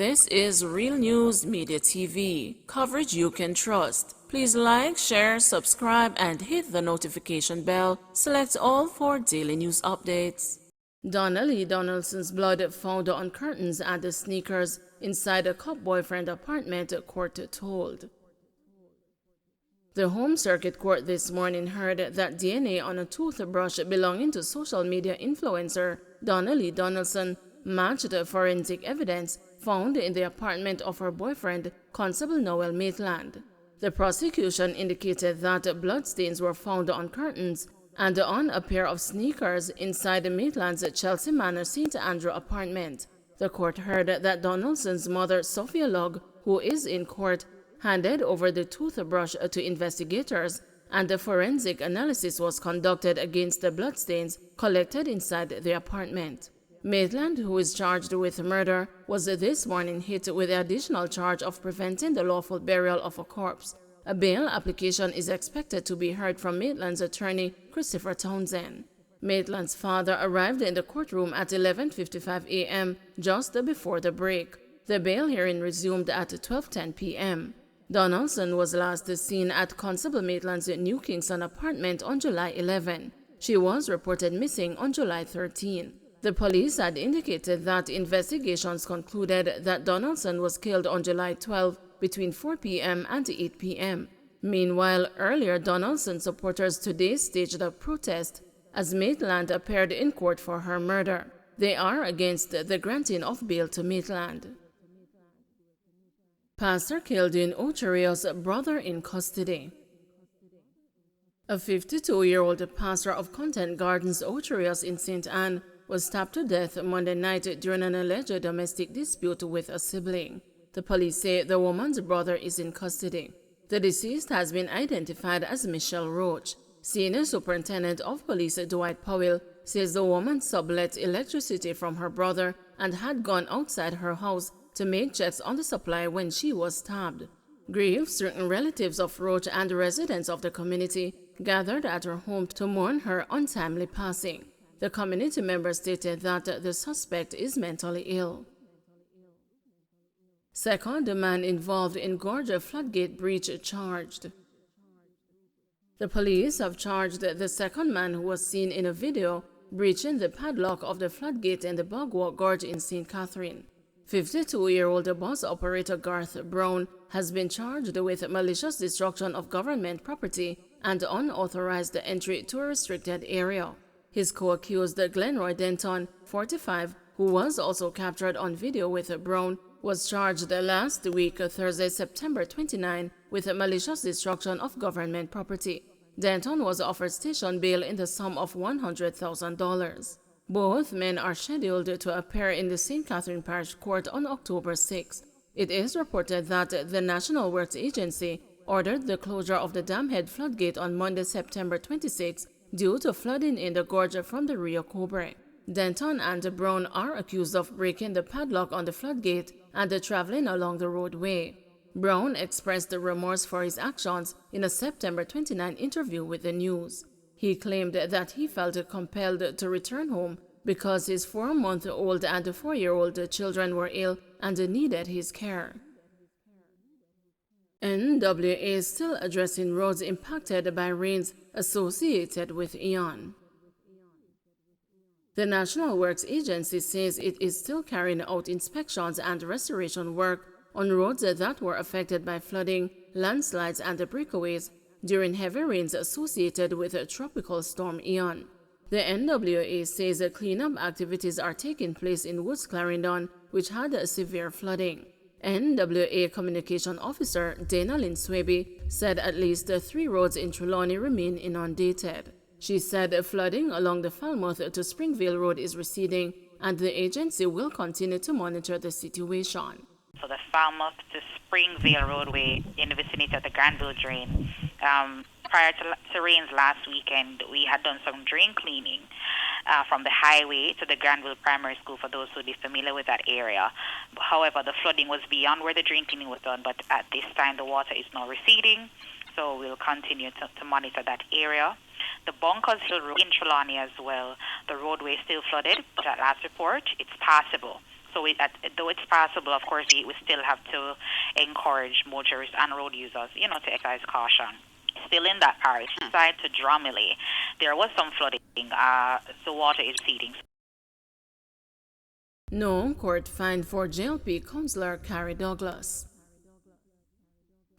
This is Real News Media TV, coverage you can trust. Please like, share, subscribe, and hit the notification bell. Select all for daily news updates. Donaldson's blood found on curtains and the sneakers inside a cop-boyfriend apartment, court told. The Home Circuit Court this morning heard that DNA on a toothbrush belonging to social media influencer Donaldson matched forensic evidence found in the apartment of her boyfriend, Constable Maitland. The prosecution indicated that bloodstains were found on curtains and on a pair of sneakers inside Maitland's Chelsea Manor St. Andrew apartment. The court heard that Donaldson's mother, Sophia Logg, who is in court, handed over the toothbrush to investigators, and a forensic analysis was conducted against the bloodstains collected inside the apartment. Maitland, who is charged with murder, was this morning hit with the additional charge of preventing the lawful burial of a corpse. A bail application is expected to be heard from Maitland's attorney, Christopher Townsend. Maitland's father arrived in the courtroom at 11:55 a.m. just before the break. The bail hearing resumed at 12:10 p.m. Donaldson was last seen at Constable Maitland's New Kingston apartment on July 11. She was reported missing on July 13. The police had indicated that investigations concluded that Donaldson was killed on July 12 between 4 p.m. and 8 p.m. Meanwhile, earlier Donaldson supporters today staged a protest as Maitland appeared in court for her murder. They are against the granting of bail to Maitland. Pastor killed in Ocherios, brother in custody. A 52-year-old pastor of Content Gardens, Ocherios in St. Anne, was stabbed to death Monday night during an alleged domestic dispute with a sibling. The police say the woman's brother is in custody. The deceased has been identified as Michelle Roach. Senior Superintendent of Police Dwight Powell says the woman sublet electricity from her brother and had gone outside her house to make checks on the supply when she was stabbed. Grief, certain relatives of Roach and residents of the community gathered at her home to mourn her untimely passing. The community member stated that the suspect is mentally ill. Second, the man involved in Gorge floodgate breach charged. The police have charged the second man who was seen in a video breaching the padlock of the floodgate in the Bogwalk Gorge in St. Catherine. 52-year-old bus operator Garth Brown has been charged with malicious destruction of government property and unauthorized entry to a restricted area. His co-accused Glenroy Denton, 45, who was also captured on video with Brown, was charged last week, Thursday, September 29, with malicious destruction of government property. Denton was offered station bail in the sum of $100,000. Both men are scheduled to appear in the St. Catherine Parish Court on October 6. It is reported that the National Works Agency ordered the closure of the Damhead floodgate on Monday, September 26, due to flooding in the gorge from the Rio Cobre. Denton and Brown are accused of breaking the padlock on the floodgate and traveling along the roadway. Brown expressed remorse for his actions in a September 29 interview with the news. He claimed that he felt compelled to return home because his 4-month-old and 4-year-old children were ill and needed his care. NWA is still addressing roads impacted by rains associated with Ian. The National Works Agency says it is still carrying out inspections and restoration work on roads that were affected by flooding, landslides, and breakaways during heavy rains associated with Tropical Storm Ian. The NWA says cleanup activities are taking place in Woods Clarendon, which had severe flooding. NWA Communication Officer Dana Lynn Swaby said at least 3 roads in Trelawney remain inundated. She said flooding along the Falmouth to Springvale Road is receding, and the agency will continue to monitor the situation. So the Falmouth to Springvale roadway in the vicinity of the Granville Drain. Prior to rains last weekend, we had done some drain cleaning from the highway to the Granville Primary School, for those who would be familiar with that area. However, the flooding was beyond where the drain cleaning was done, but at this time the water is now receding, so we'll continue to monitor that area. The Bunkers Hill Road in Trelawney as well, the roadway is still flooded, but at last report, it's passable. So though it's possible, of course, we still have to encourage motorists and road users, to exercise caution. Still in that parish, side to Dromily, there was some flooding. So water is receding. No court fined for JLP Councillor Carrie Douglas.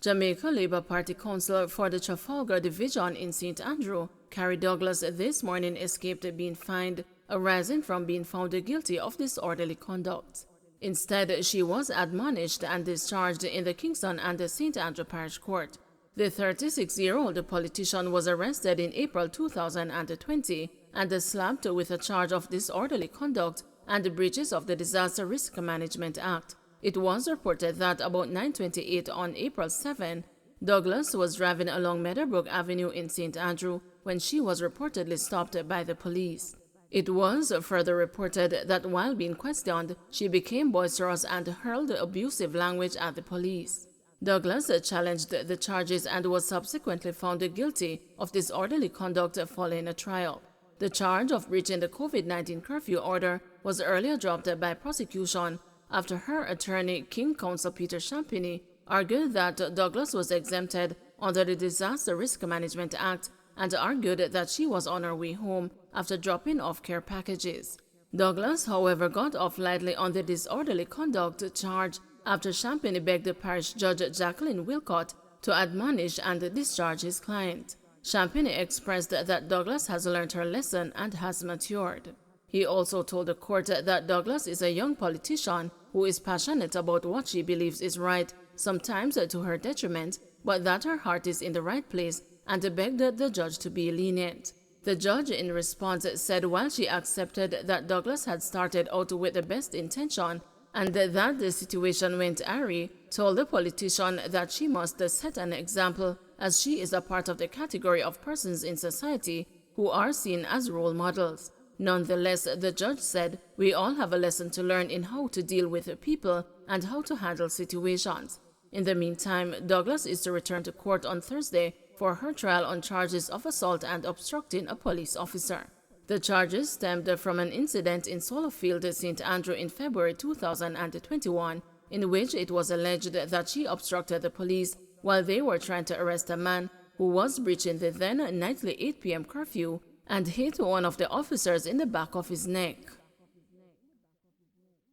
Jamaica Labour Party Councillor for the Trafalgar Division in St. Andrew, Carrie Douglas, this morning escaped being fined, arising from being found guilty of disorderly conduct. Instead, she was admonished and discharged in the Kingston and the St. Andrew Parish Court. The 36-year-old politician was arrested in April 2020 and slapped with a charge of disorderly conduct and breaches of the Disaster Risk Management Act. It was reported that about 9:28 on April 7, Douglas was driving along Meadowbrook Avenue in St. Andrew when she was reportedly stopped by the police. It was further reported that while being questioned, she became boisterous and hurled abusive language at the police. Douglas challenged the charges and was subsequently found guilty of disorderly conduct following a trial. The charge of breaching the COVID-19 curfew order was earlier dropped by prosecution after her attorney, King Counsel Peter Champagny, argued that Douglas was exempted under the Disaster Risk Management Act and argued that she was on her way home after dropping off care packages. Douglas, however, got off lightly on the disorderly conduct charge after Champagny begged the parish judge Jacqueline Wilcott to admonish and discharge his client. Champagny expressed that Douglas has learned her lesson and has matured. He also told the court that Douglas is a young politician who is passionate about what she believes is right, sometimes to her detriment, but that her heart is in the right place, and begged the judge to be lenient. The judge, in response, said while she accepted that Douglas had started out with the best intention and that the situation went awry, told the politician that she must set an example as she is a part of the category of persons in society who are seen as role models. Nonetheless, the judge said, we all have a lesson to learn in how to deal with people and how to handle situations. In the meantime, Douglas is to return to court on Thursday for her trial on charges of assault and obstructing a police officer. The charges stemmed from an incident in Solofield, St. Andrew in February 2021, in which it was alleged that she obstructed the police while they were trying to arrest a man who was breaching the then nightly 8 p.m. curfew and hit one of the officers in the back of his neck.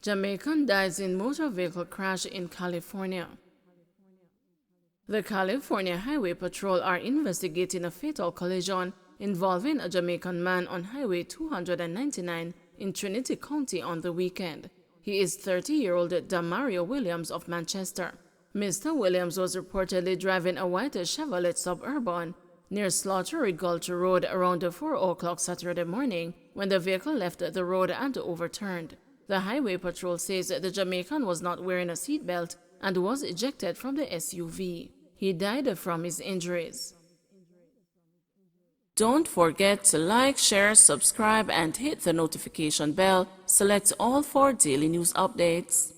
Jamaican dies in motor vehicle crash in California. The California Highway Patrol are investigating a fatal collision involving a Jamaican man on Highway 299 in Trinity County on the weekend. He is 30-year-old Damario Williams of Manchester. Mr. Williams was reportedly driving a white Chevrolet Suburban near Slaughtery Gulch Road around 4 o'clock Saturday morning when the vehicle left the road and overturned. The Highway Patrol says the Jamaican was not wearing a seatbelt and was ejected from the SUV. He died from his injuries. Don't forget to like, share, subscribe, and hit the notification bell. Select all for daily news updates.